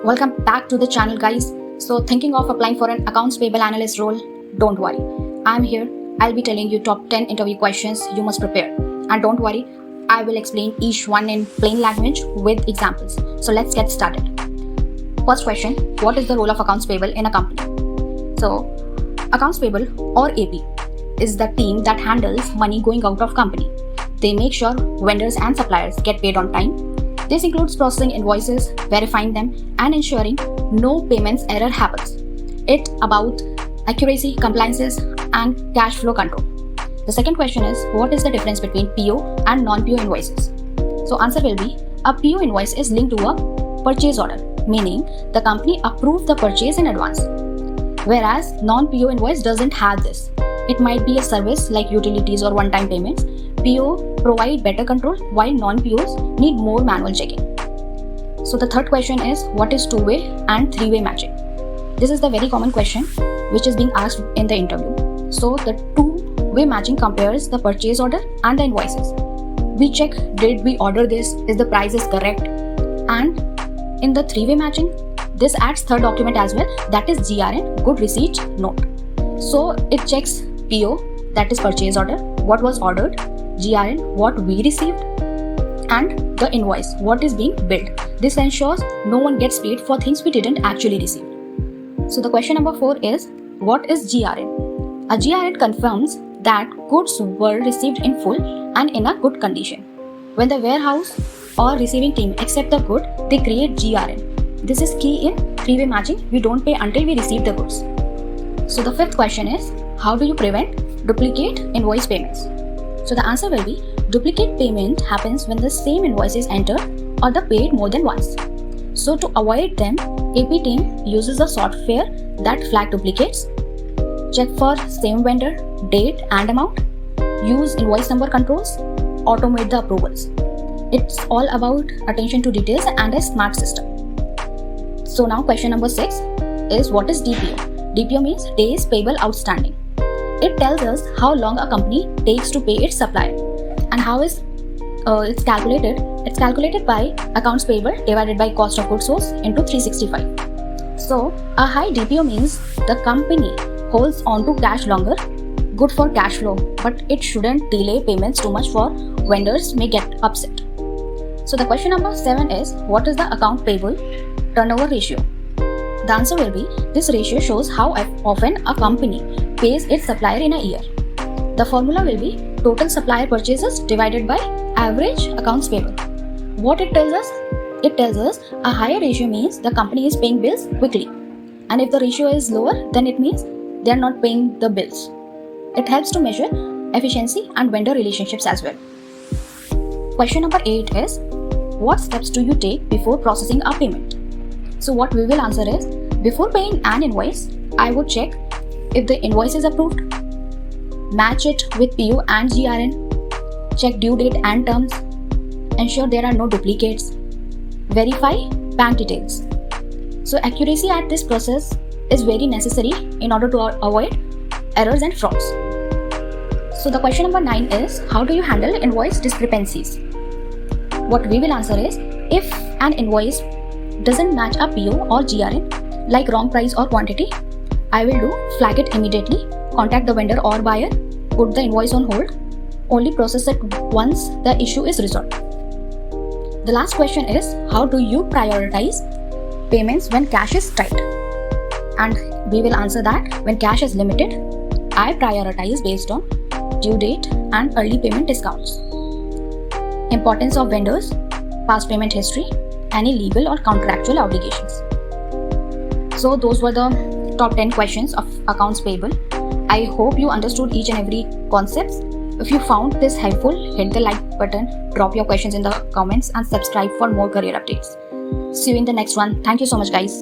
Welcome back to the channel, guys. So thinking of applying for an accounts payable analyst role? Don't worry. I'm here. I'll be telling you top 10 interview questions you must prepare. And don't worry, I will explain each one in plain language with examples. So let's get started. First question, what is the role of accounts payable in a company? So accounts payable or AP is the team that handles money going out of company. They make sure vendors and suppliers get paid on time. This includes processing invoices, verifying them, and ensuring no payments error happens. It's about accuracy, compliances, and cash flow control. The second question is, what is the difference between PO and non-PO invoices? So answer will be, a PO invoice is linked to a purchase order, meaning the company approved the purchase in advance. Whereas non-PO invoice doesn't have this. It might be a service like utilities or one-time payments. PO provide better control while non-POs need more manual checking. So the third question is, what is two-way and three-way matching? This is the very common question which is being asked in the interview. So the two-way matching compares the purchase order and the invoices. We check, did we order this? Is the price is correct? And in the three-way matching, this adds third document as well, that is GRN, good receipt note. So it checks PO, that is purchase order, what was ordered, GRN, what we received, and the invoice, what is being billed. This ensures no one gets paid for things we didn't actually receive. So the question number 4 is, what is GRN? A GRN confirms that goods were received in full and in a good condition. When the warehouse or receiving team accept the good, they create GRN. This is key in three-way matching. We don't pay until we receive the goods. So the fifth question is, how do you prevent duplicate invoice payments? So the answer will be, duplicate payment happens when the same invoice is entered or the paid more than once. So to avoid them, AP team uses a software that flag duplicates, check for same vendor, date and amount, use invoice number controls, automate the approvals. It's all about attention to details and a smart system. So now question number 6 is, what is DPO? DPO means days payable outstanding. It tells us how long a company takes to pay its supplier. And how is it's calculated? It's calculated by accounts payable divided by cost of goods sold into 365. So a high DPO means the company holds on to cash longer, good for cash flow, but it shouldn't delay payments too much for vendors may get upset. So the question number 7 is, what is the account payable turnover ratio? The answer will be, this ratio shows how often a company pays its supplier in a year. The formula will be total supplier purchases divided by average accounts payable. What it tells us? It tells us a higher ratio means the company is paying bills quickly. And if the ratio is lower, then it means they are not paying the bills. It helps to measure efficiency and vendor relationships as well. Question number 8 is, what steps do you take before processing a payment? So what we will answer is, before paying an invoice, I would check if the invoice is approved, match it with PO and GRN, check due date and terms, ensure there are no duplicates, verify bank details. So accuracy at this process is very necessary in order to avoid errors and frauds. So the question number 9 is, how do you handle invoice discrepancies? What we will answer is, if an invoice doesn't match a PO or GRN, like wrong price or quantity, I will do flag it immediately, contact the vendor or buyer, put the invoice on hold, only process it once the issue is resolved. The last question is, how do you prioritize payments when cash is tight? And we will answer that when cash is limited, I prioritize based on due date and early payment discounts. Importance of vendors, past payment history, any legal or contractual obligations. So those were the top 10 questions of accounts payable. I hope you understood each and every concept. If you found this helpful, hit the like button, drop your questions in the comments and subscribe for more career updates. See you in the next one. Thank you so much, guys.